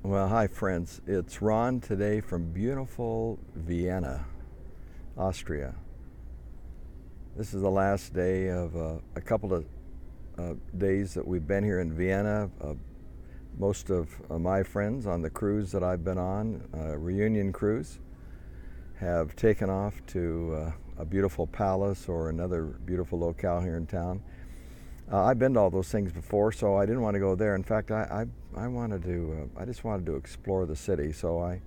Well, hi, friends. It's Ron today from beautiful Vienna, Austria. This is the last day of a couple of days that we've been here in Vienna. Most of my friends on the cruise that I've been on, reunion cruise, have taken off to a beautiful palace or another beautiful locale here in town. I've been to all those things before, so I didn't want to go there. In fact, I just wanted to explore the city. So I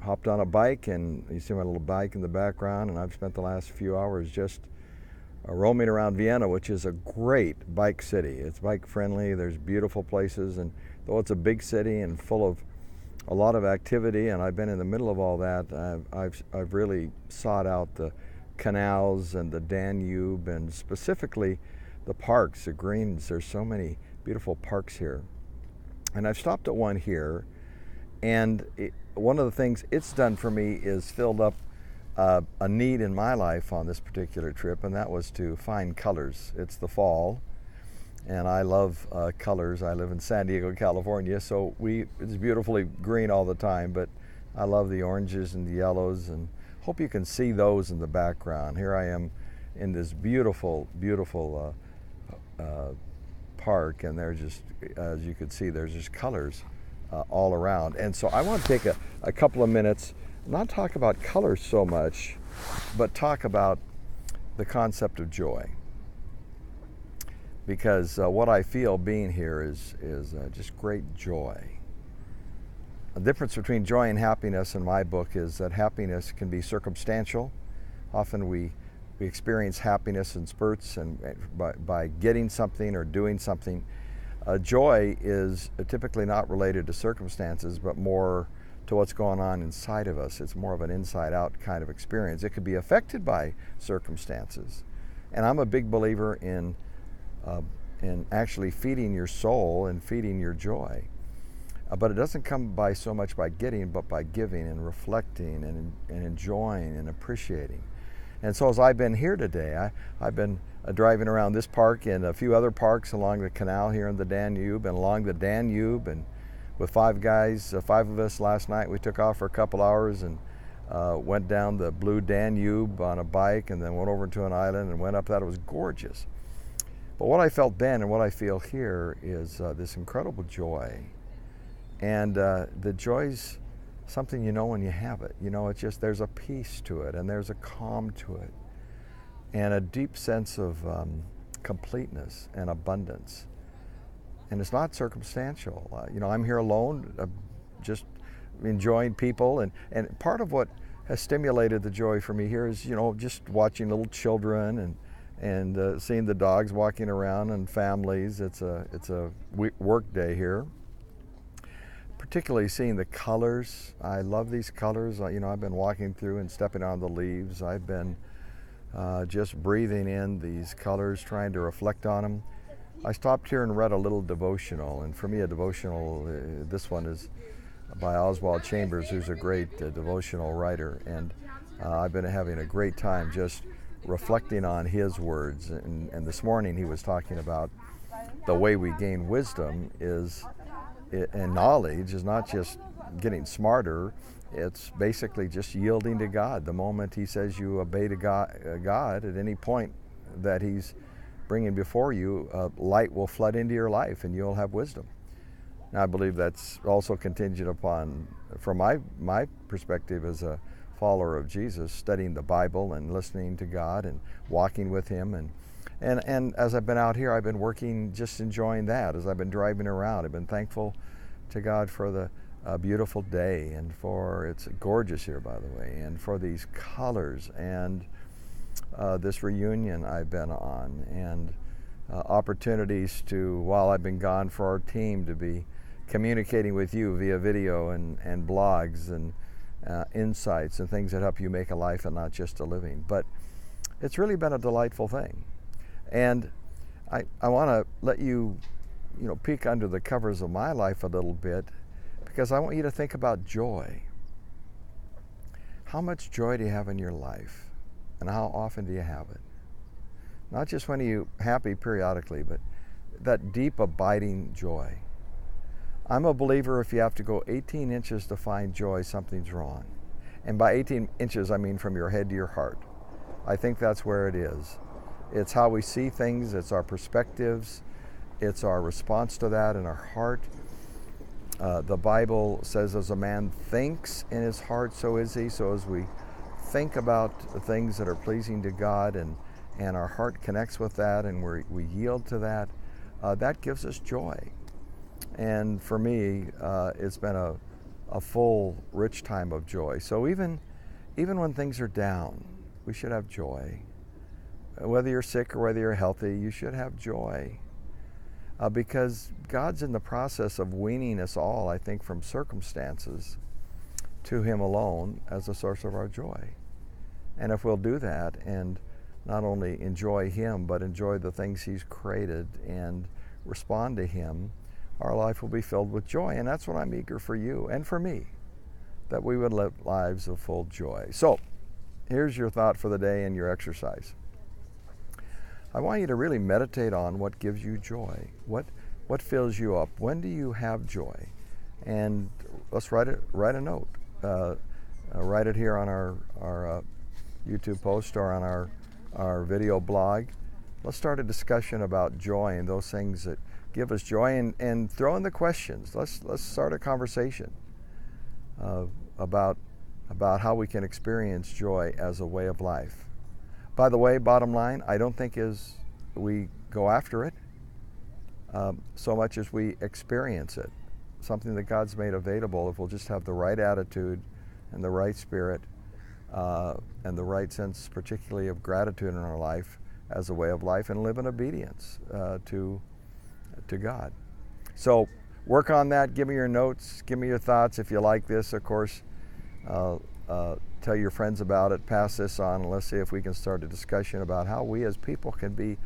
hopped on a bike, and you see my little bike in the background, and I've spent the last few hours just roaming around Vienna, which is a great bike city. It's bike friendly. There's beautiful places, and though it's a big city and full of a lot of activity, and I've been in the middle of all that, I've really sought out the canals and the Danube, and specifically the parks, the greens. There's so many beautiful parks here. And I've stopped at one here, and one of the things it's done for me is filled up a need in my life on this particular trip, and that was to find colors. It's the fall, and I love colors. I live in San Diego, California, so it's beautifully green all the time, but I love the oranges and the yellows, and hope you can see those in the background. Here I am in this beautiful, beautiful park, and there's just, as you can see, there's just colors all around. And so I want to take a couple of minutes, not talk about colors so much, but talk about the concept of joy. Because what I feel being here is just great joy. The difference between joy and happiness in my book is that happiness can be circumstantial. Often we experience happiness in spurts and by getting something or doing something. Joy is typically not related to circumstances, but more to what's going on inside of us. It's more of an inside-out kind of experience. It could be affected by circumstances. And I'm a big believer in actually feeding your soul and feeding your joy. But it doesn't come by so much by getting, but by giving and reflecting and enjoying and appreciating. And so as I've been here today, I've been driving around this park and a few other parks along the canal here in the Danube, and along the Danube, and with five of us last night, we took off for a couple hours and went down the blue Danube on a bike, and then went over to an island and went up that. It was gorgeous. But what I felt then and what I feel here is this incredible joy. And the joy's something you know when you have it. You know, it's just, there's a peace to it, and there's a calm to it, and a deep sense of completeness and abundance. And it's not circumstantial. I'm here alone, just enjoying people. And part of what has stimulated the joy for me here is, just watching little children and seeing the dogs walking around and families. It's a work day here. Particularly seeing the colors. I love these colors. I've been walking through and stepping on the leaves. I've been just breathing in these colors, trying to reflect on them. I stopped here and read a little devotional, and for me a devotional, this one is by Oswald Chambers, who's a great devotional writer, and I've been having a great time just reflecting on his words. And this morning he was talking about the way we gain wisdom and knowledge is not just getting smarter, it's basically just yielding to God. The moment he says you obey to God at any point that he's bringing before you, light will flood into your life and you'll have wisdom. Now, I believe that's also contingent upon, from my perspective as a follower of Jesus, studying the Bible and listening to God and walking with him. And as I've been out here, I've been working, just enjoying that. As I've been driving around, I've been thankful to God for the beautiful day, and it's gorgeous here, by the way, and for these colors, and this reunion I've been on, and opportunities to, while I've been gone, for our team to be communicating with you via video and blogs and insights and things that help you make a life and not just a living. But it's really been a delightful thing. And I want to let you, peek under the covers of my life a little bit, because I want you to think about joy. How much joy do you have in your life? And how often do you have it? Not just when you're happy periodically, but that deep abiding joy. I'm a believer if you have to go 18 inches to find joy, something's wrong. And by 18 inches, I mean from your head to your heart. I think that's where it is. It's how we see things, it's our perspectives, it's our response to that in our heart. The Bible says, as a man thinks in his heart, so is he. So as we think about the things that are pleasing to God, and our heart connects with that, and we yield to that, that gives us joy. And for me, it's been a full, rich time of joy. So even when things are down, we should have joy. Whether you're sick or whether you're healthy, you should have joy. Because God's in the process of weaning us all, I think, from circumstances to Him alone as a source of our joy. And if we'll do that and not only enjoy Him, but enjoy the things He's created and respond to Him, our life will be filled with joy. And that's what I'm eager for you and for me, that we would live lives of full joy. So here's your thought for the day and your exercise. I want you to really meditate on what gives you joy. What fills you up? When do you have joy? And let's write a note. Write it here on our YouTube post or on our video blog. Let's start a discussion about joy and those things that give us joy, and throw in the questions. Let's start a conversation about how we can experience joy as a way of life. By the way, bottom line, I don't think is we go after it so much as we experience it. Something that God's made available if we'll just have the right attitude and the right spirit and the right sense, particularly of gratitude in our life as a way of life, and live in obedience to God. So work on that. Give me your notes. Give me your thoughts. If you like this, of course, tell your friends about it. Pass this on, and let's see if we can start a discussion about how we as people can be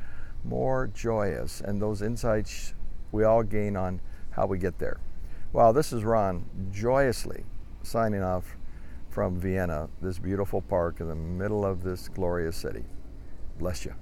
more joyous, and those insights we all gain on how we get there. Well, this is Ron, joyously signing off from Vienna, this beautiful park in the middle of this glorious city. Bless you.